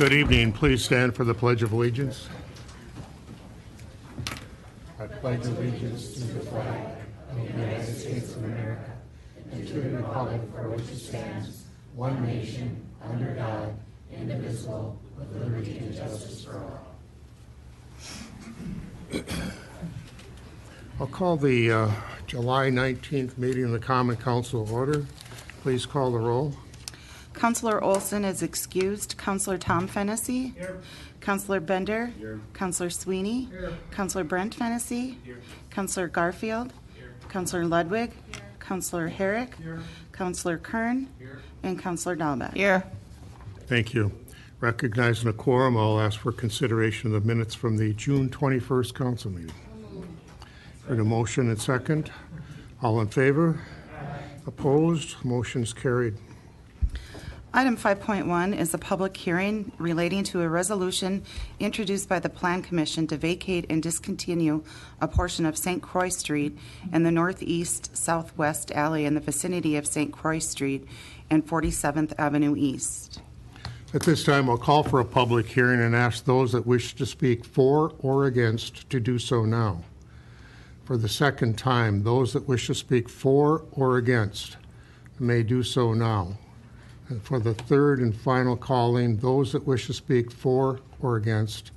Good evening. Please stand for the Pledge of Allegiance. I pledge allegiance to the flag of the United States of America and to the republic for which it stands, one nation, under God, indivisible, with liberty and justice for all. I'll call the July 19th meeting of the Common Council to order. Please call the roll. Councilor Olson is excused. Councilor Tom Fennessy. Here. Councilor Bender. Here. Councilor Sweeney. Here. Councilor Brent Fennessy. Here. Councilor Garfield. Here. Councilor Ludwig. Here. Councilor Herrick. Here. Councilor Kern. Here. And Councilor Dahlbeck. Here. Thank you. Recognizing a quorum, I'll ask for consideration of the minutes from the June 21st council meeting. Heard a motion and second. All in favor? Opposed? Motion's carried. Item 5.1 is a public hearing relating to a resolution introduced by the Plan Commission to vacate and discontinue a portion of St. Croix Street and the northeast southwest alley in the vicinity of St. Croix Street and 47th Avenue East. At this time, I'll call for a public hearing and ask those that wish to speak for or against to do so now. For the second time, those that wish to speak for or against may do so now. And for the third and final calling, those that wish to speak for or against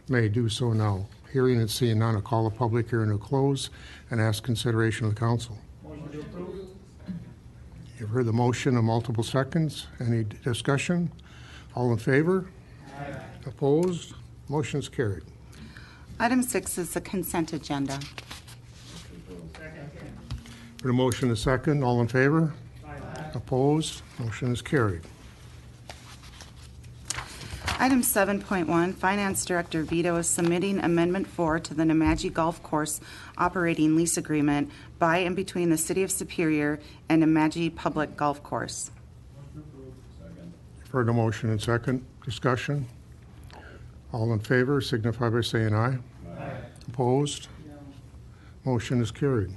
may do so now. Hearing and seeing none, I'll call a public hearing to close and ask consideration of the council. Motion to approve. You've heard the motion in multiple seconds. Any discussion? All in favor? Aye. Opposed? Motion's carried. Item 6 is the consent agenda. Second. For the motion, a second. All in favor? Aye. Opposed? Motion is carried. Item 7.1, Finance Director Vito is submitting Amendment 4 to the Nemadji Golf Course Operating Lease Agreement by and between the City of Superior and Nemadji Public Golf Course. Motion to approve. Second. You've heard the motion and second. Discussion? All in favor signify by saying aye. Aye. Opposed? Motion is carried.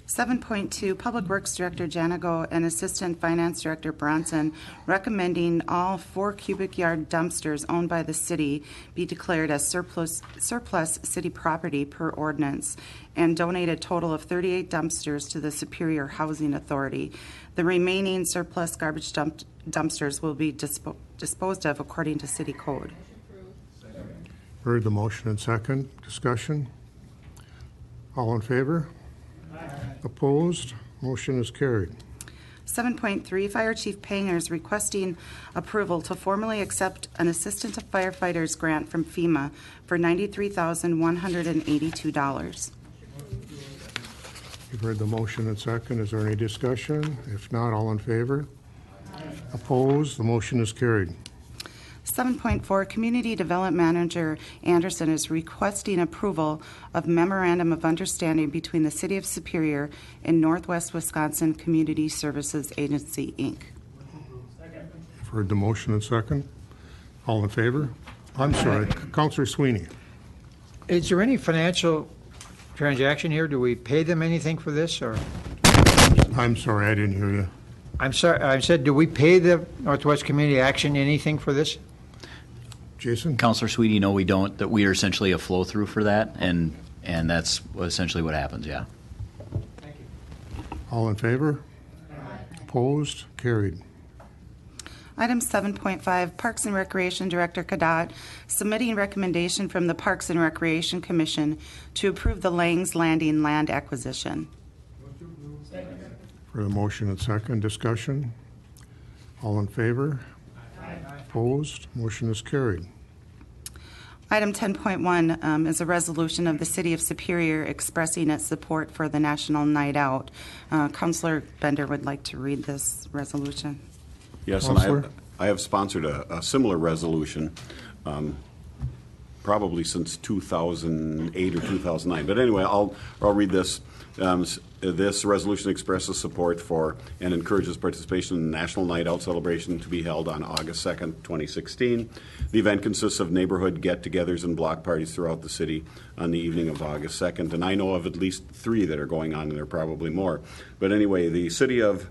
7.2, Public Works Director Janigo and Assistant Finance Director Bronson recommending all 4 cubic yard dumpsters owned by the city be declared as surplus city property per ordinance and donate a total of 38 dumpsters to the Superior Housing Authority. The remaining surplus garbage dumpsters will be disposed of according to city code. Heard the motion and second. Discussion? All in favor? Opposed? Motion is carried. 7.3, Fire Chief Panger is requesting approval to formally accept an Assistant to Firefighters grant from FEMA for $93,182. You've heard the motion and second. Is there any discussion? If not, all in favor? Opposed? The motion is carried. 7.4, Community Development Manager Anderson is requesting approval of Memorandum of Understanding between the City of Superior and Northwest Wisconsin Community Services Agency, Inc. Second. You've heard the motion and second. All in favor? I'm sorry, Councilor Sweeney. Is there any financial transaction here? Do we pay them anything for this, or? I'm sorry, I didn't hear you. I'm sorry, I said, do we pay the Northwest Community Action anything for this? Jason? Councilor Sweetie, no, we don't. That we are essentially a flow through for that, and that's essentially what happens. Yeah. Thank you. All in favor? Opposed? Carried. Item 7.5, Parks and Recreation Director Kadat submitting recommendation from the Parks and Recreation Commission to approve the Langs Landing land acquisition. Motion to approve. Second. For the motion and second, discussion? All in favor? Opposed? Motion is carried. Item 10.1 is a resolution of the City of Superior expressing its support for the National Night Out. Councilor Bender would like to read this resolution. Yes, and Counselor? I have sponsored a similar resolution, probably since 2008 or 2009. But anyway, I'll read this. This resolution expresses support for and encourages participation in the National Night Out celebration to be held on August 2nd, 2016. The event consists of neighborhood get-togethers and block parties throughout the city on the evening of August 2nd. And I know of at least 3 that are going on, and there are probably more. But anyway, the City of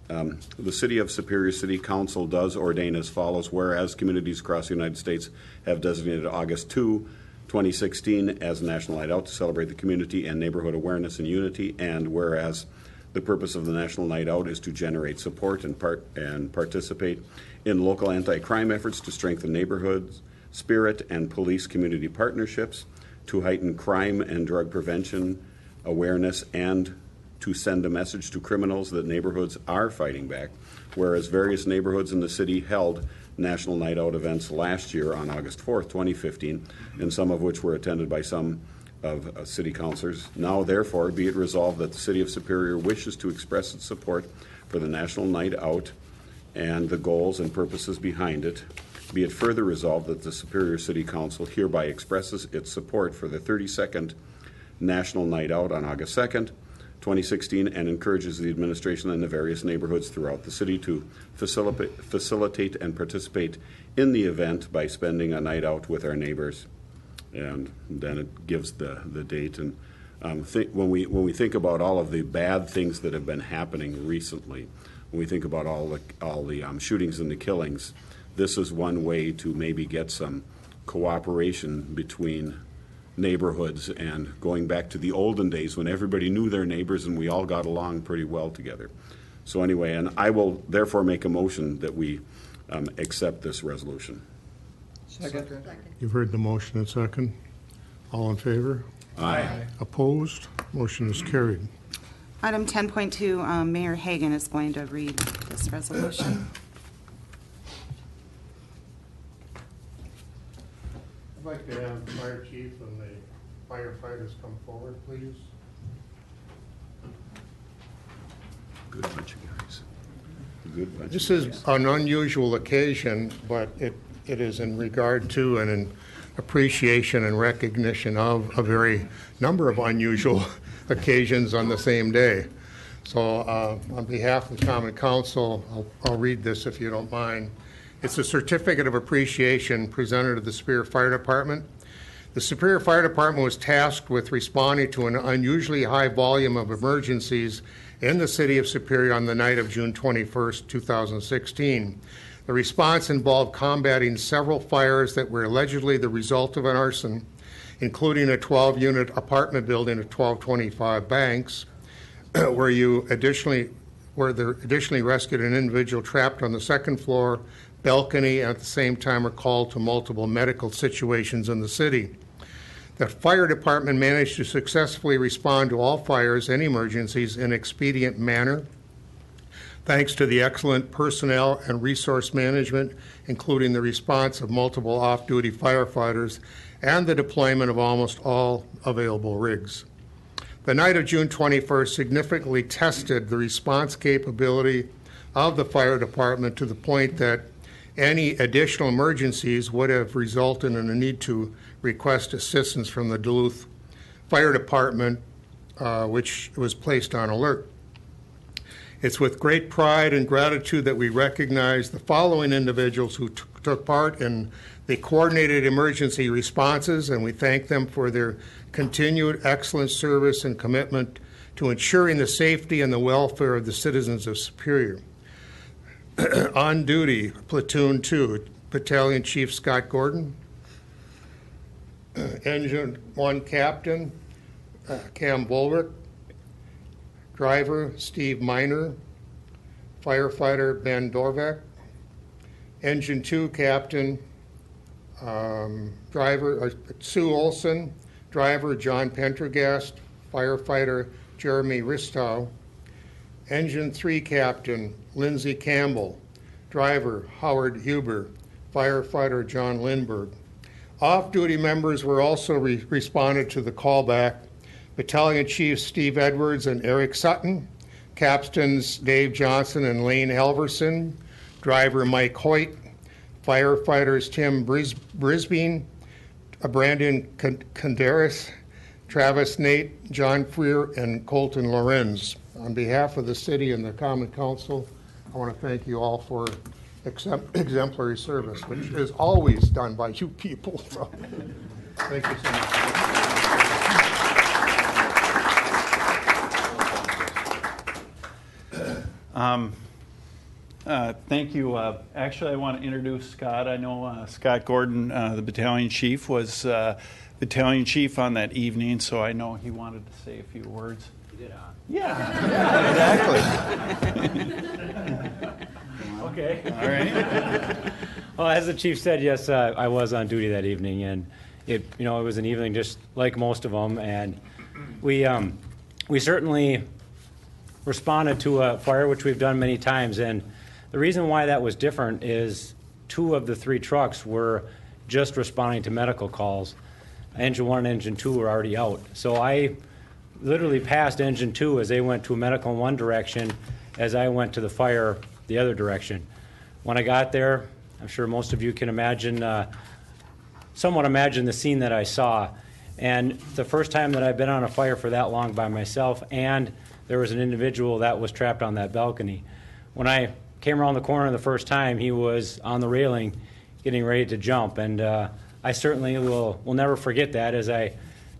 The City of Superior City Council does ordain as follows, whereas communities across the United States have designated August 2, 2016 as National Night Out to celebrate the community and neighborhood awareness and unity, and whereas the purpose of the National Night Out is to generate support and participate in local anti-crime efforts to strengthen neighborhoods, spirit, and police community partnerships, to heighten crime and drug prevention awareness, and to send a message to criminals that neighborhoods are fighting back, whereas various neighborhoods in the city held National Night Out events last year on August 4th, 2015, and some of which were attended by some of city councilors. Now, therefore, be it resolved that the City of Superior wishes to express its support for the National Night Out and the goals and purposes behind it. Be it further resolved that the Superior City Council hereby expresses its support for the 32nd National Night Out on August 2nd, 2016, and encourages the administration and the various neighborhoods throughout the city to facilitate and participate in the event by spending a night out with our neighbors. And then it gives the date. And when we think about all of the bad things that have been happening recently, when we think about all the shootings and the killings, this is one way to maybe get some cooperation between neighborhoods, and going back to the olden days when everybody knew their neighbors and we all got along pretty well together. So anyway, and I will therefore make a motion that we accept this resolution. Second. You've heard the motion and second. All in favor? Aye. Opposed? Motion is carried. Item 10.2, Mayor Hagan is going to read this resolution. I'd like to have the fire chief and the firefighters come forward, please. Good bunch of guys. Good bunch. This of is an unusual occasion, but it is in regard to and in appreciation and recognition of a very number of unusual occasions on the same day. So on behalf of the Common Council, I'll read this if you don't mind. It's a certificate of appreciation presented to the Superior Fire Department. The Superior Fire Department was tasked with responding to an unusually high volume of emergencies in the city of Superior on the night of June 21st, 2016. The response involved combating several fires that were allegedly the result of an arson, including a 12-unit apartment building at 1225 Banks, where they additionally rescued an individual trapped on the second floor balcony, and at the same time were called to multiple medical situations in the city. The fire department managed to successfully respond to all fires and emergencies in an expedient manner, thanks to the excellent personnel and resource management, including the response of multiple off-duty firefighters and the deployment of almost all available rigs. The night of June 21st significantly tested the response capability of the fire department to the point that any additional emergencies would have resulted in a need to request assistance from the Duluth Fire Department, which was placed on alert. It's with great pride and gratitude that we recognize the following individuals who took part in the coordinated emergency responses, and we thank them for their continued excellent service and commitment to ensuring the safety and the welfare of the citizens of Superior. On duty, Platoon 2, Battalion Chief Scott Gordon. Engine 1 Captain Cam Bulwick. Driver Steve Miner. Firefighter Ben Dorvek. Engine 2 Captain driver Sue Olson. Driver John Pendergast. Firefighter Jeremy Ristow. Engine 3 Captain Lindsey Campbell. Driver Howard Huber. Firefighter John Lindberg. Off-duty members were also responded to the callback. Battalion Chiefs Steve Edwards and Eric Sutton. Captains Dave Johnson and Lane Halverson. Driver Mike Hoyt. Firefighters Tim Brisbane. Brandon Conderis. Travis Nate, John Freer, and Colton Lorenz. On behalf of the city and the Common Council, I want to thank you all for exemplary service, which is always done by you people. So, thank you so much. Thank you. Actually, I want to introduce Scott. I know Scott Gordon, the battalion chief, was battalion chief on that evening, so I know he wanted to say a few words. You did, huh? Yeah, exactly. Okay. All right. Well, as the chief said, yes, I was on duty that evening, and it was an evening just like most of them, and we certainly responded to a fire, which we've done many times, and the reason why that was different is 2 of the 3 trucks were just responding to medical calls. Engine 1 and Engine 2 were already out. So I literally passed Engine 2 as they went to medical in one direction, as I went to the fire the other direction. When I got there, I'm sure most of you can somewhat imagine the scene that I saw. And the first time that I've been on a fire for that long by myself, and there was an individual that was trapped on that balcony. When I came around the corner the first time, he was on the railing getting ready to jump, and I certainly will never forget that, as I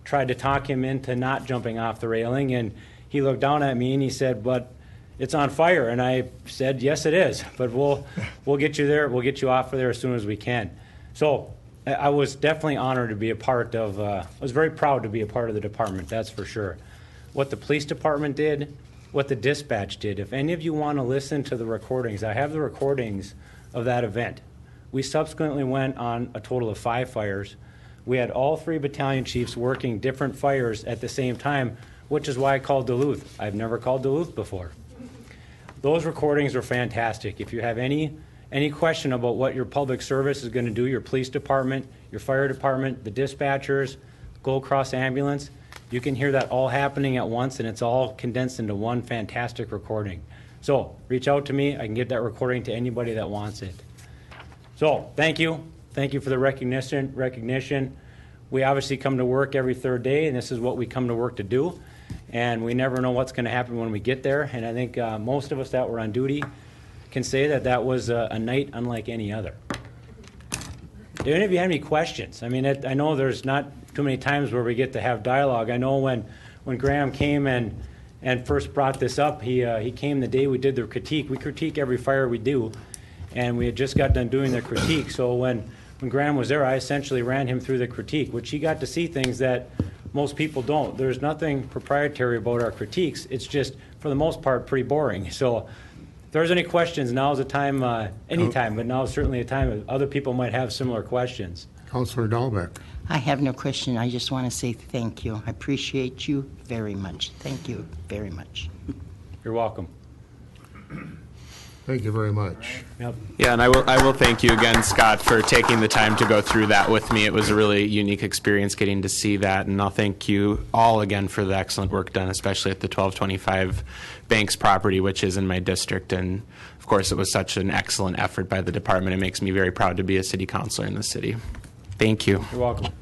tried to talk him into not jumping off the railing, and he looked down at me and he said, "But it's on fire." And I said, "Yes, it is, but we'll get you there. We'll get you off of there as soon as we can." So I was definitely honored to be a part of, I was very proud to be a part of the department, that's for sure. What the police department did, what the dispatch did. If any of you want to listen to the recordings, I have the recordings of that event. We subsequently went on a total of 5 fires. We had all 3 battalion chiefs working different fires at the same time, which is why I called Duluth. I've never called Duluth before. Those recordings are fantastic. If you have any question about what your public service is going to do, your police department, your fire department, the dispatchers, Gold Cross ambulance, you can hear that all happening at once, and it's all condensed into one fantastic recording. So reach out to me. I can get that recording to anybody that wants it. So thank you. Thank you for the recognition. We obviously come to work every 3rd day, and this is what we come to work to do. And we never know what's going to happen when we get there. And I think most of us that were on duty can say that that was a night unlike any other. Do any of you have any questions? I mean, I know there's not too many times where we get to have dialogue. I know when Graham came and first brought this up, he came the day we did the critique. We critique every fire we do, and we had just got done doing the critique. So when Graham was there, I essentially ran him through the critique, which he got to see things that most people don't. There's nothing proprietary about our critiques. It's just, for the most part, pretty boring. So if there's any questions, now's the time, anytime, but now is certainly a time that other people might have similar questions. Councillor Dahlbeck. I have no question. I just want to say thank you. I appreciate you very much. Thank you very much. You're welcome. Thank you very much. Yep. Yeah, and I will thank you again, Scott, for taking the time to go through that with me. It was a really unique experience getting to see that, and I'll thank you all again for the excellent work done, especially at the 1225 Banks property, which is in my district. And of course, it was such an excellent effort by the department. It makes me very proud to be a city councilor in the city. Thank you. You're welcome.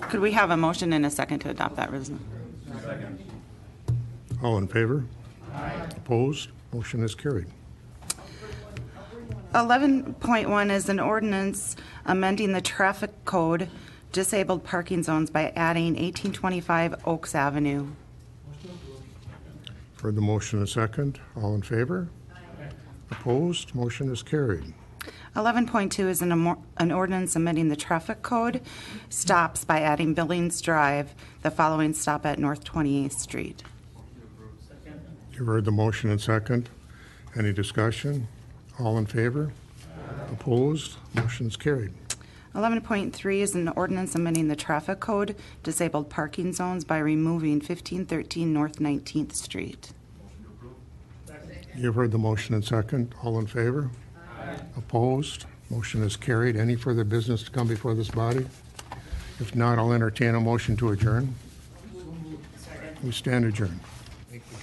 Could we have a motion and a second to adopt that resolution? All in favor? Aye. Opposed? Motion is carried. 11.1 is an ordinance amending the traffic code disabled parking zones by adding 1825 Oaks Avenue. Heard the motion and second. All in favor? Aye. Opposed? Motion is carried. 11.2 is an ordinance amending the traffic code stops by adding Billings Drive, the following stop at North 28th Street. You've heard the motion and second. Any discussion? All in favor? Aye. Opposed? Motion is carried. 11.3 is an ordinance amending the traffic code disabled parking zones by removing 1513 North 19th Street. You've heard the motion and second. All in favor? Aye. Opposed? Motion is carried. Any further business to come before this body? If not, I'll entertain a motion to adjourn. We stand adjourned. Thank you.